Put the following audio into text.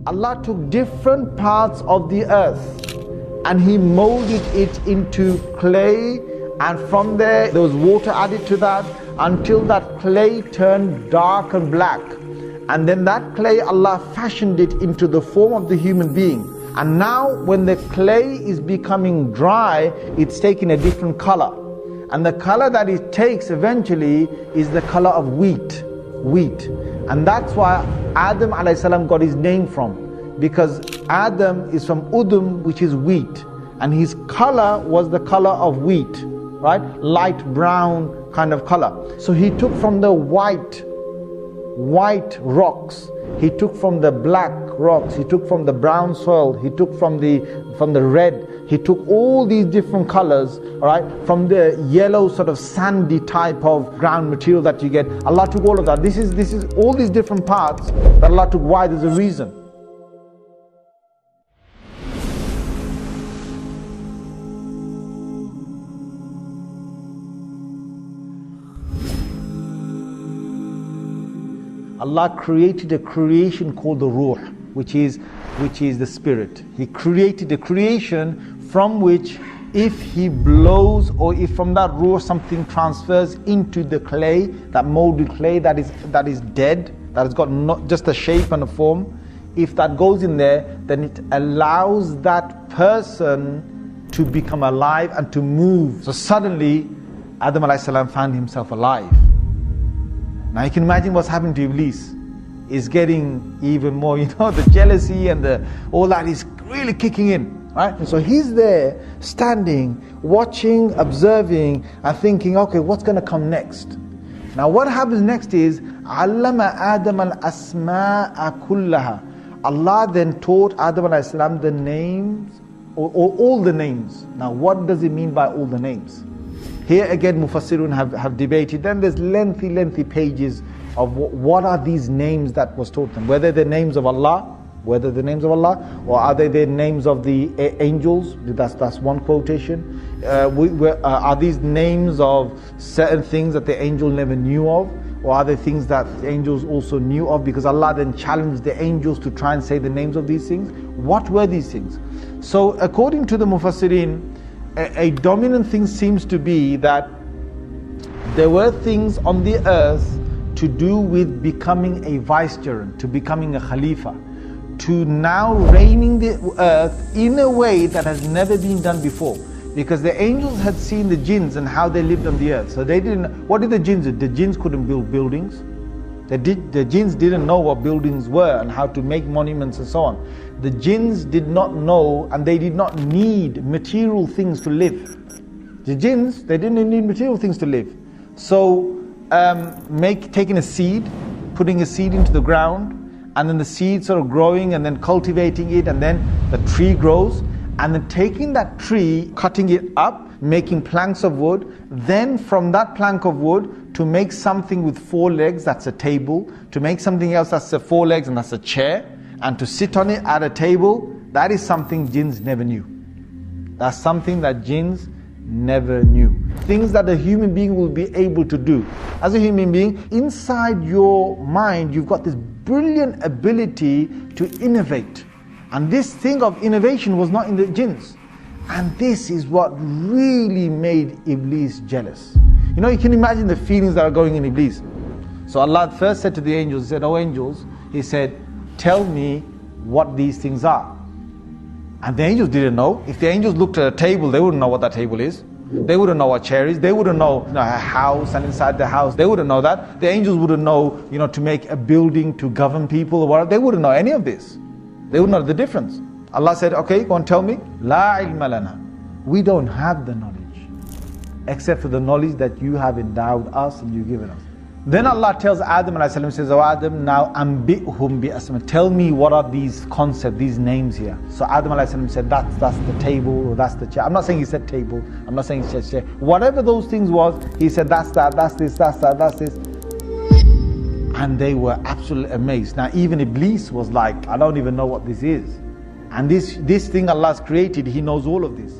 Allah took different parts of the earth and He molded it into clay, and from there was water added to that until that clay turned dark and black. And then that clay, Allah fashioned it into the form of the human being. And now when the clay is becoming dry, it's taking a different color. And the color that it takes eventually is the color of wheat. And that's why Adam a.s. got his name from. Because Adam is from Udum, which is wheat. And his color was the color of wheat, right? Light brown kind of color. So he took from the white rocks, he took from the black rocks, he took from the brown soil, he took from the red, he took all these different colors, all right, from the yellow sort of sandy type of ground material that you get. Allah took all of that. This is all these different parts that Allah took. Why? There's a reason. Allah created a creation called the Ruh, which is the spirit. He created a creation from which, if He blows, or if from that Ruh something transfers into the clay, that molded clay that is dead, that has got not just a shape and a form, if that goes in there, then it allows that person to become alive and to move. So suddenly Adam a.s. found himself alive. Now you can imagine what's happening to Iblis. Is getting even more, the jealousy and all that is really kicking in, right? And so he's there, standing, watching, observing, and thinking, okay, what's going to come next? Now what happens next is, Allama Adam al-asma'a kullaha. Allah then taught Adam a.s. the names, or all the names. Now what does it mean by all the names? Here again, Mufassirun have debated. Then there's lengthy pages of what are these names that was taught them. Whether they're names of Allah, or are they the names of the angels? That's one quotation. Are these names of certain things that the angel never knew of? Or are they things that the angels also knew of? Because Allah then challenged the angels to try and say the names of these things. What were these things? So according to the Mufassirin, a dominant thing seems to be that there were things on the earth to do with becoming a vicegerent, to becoming a khalifa, to now reigning the earth in a way that has never been done before. Because the angels had seen the jinns and how they lived on the earth. So they didn't, what did the jinns do? The jinns couldn't build buildings. The jinns didn't know what buildings were and how to make monuments and so on. The jinns did not know, and they did not need material things to live. The jinns, they didn't need material things to live. So taking a seed, putting a seed into the ground, and then the seed sort of growing and then cultivating it, and then the tree grows, and then taking that tree, cutting it up, making planks of wood, then from that plank of wood to make something with 4 legs, that's a table, to make something else that's 4 legs and that's a chair, and to sit on it at a table, that is something jinns never knew. That's something that jinns never knew. Things that a human being will be able to do. As a human being, inside your mind, you've got this brilliant ability to innovate. And this thing of innovation was not in the jinns. And this is what really made Iblis jealous. You can imagine the feelings that are going in Iblis. So Allah first said to the angels, He said, "Oh angels," He said, "tell me what these things are." And the angels didn't know. If the angels looked at a table, they wouldn't know what that table is. They wouldn't know what chair is. They wouldn't know, a house, and inside the house, they wouldn't know that. The angels wouldn't know, to make a building to govern people or whatever. They wouldn't know any of this. They wouldn't know the difference. Allah said, "Okay, go and tell me." La ilma lana. We don't have the knowledge, except for the knowledge that you have endowed us and you've given us. Then Allah tells Adam a.s. says, "Oh Adam, now ambihum bi asma." Tell me what are these concepts, these names here. So Adam a.s. said, that's the table, or that's the chair. I'm not saying he said table, I'm not saying he said chair. Whatever those things was, he said that's that, that's this, that's that, that's this. And they were absolutely amazed. Now even Iblis was like, I don't even know what this is. And this thing Allah's created, he knows all of this.